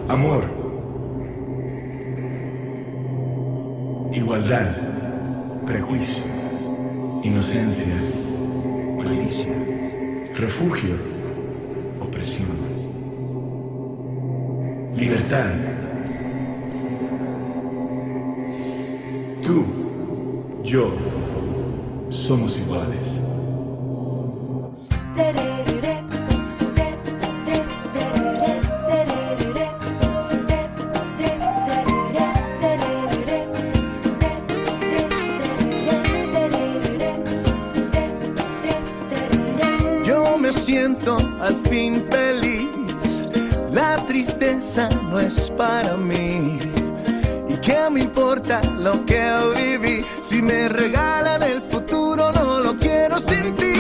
Amor. Igualdad. Prejuicio. Inocencia. Malicia. Refugio. Opresión. Libertad. Tú, yo, somos iguales. Yo me siento al fin feliz, la tristeza no es para mí. ¿Y qué me importa lo que viví? Si me regalan el futuro, no lo quiero sin ti.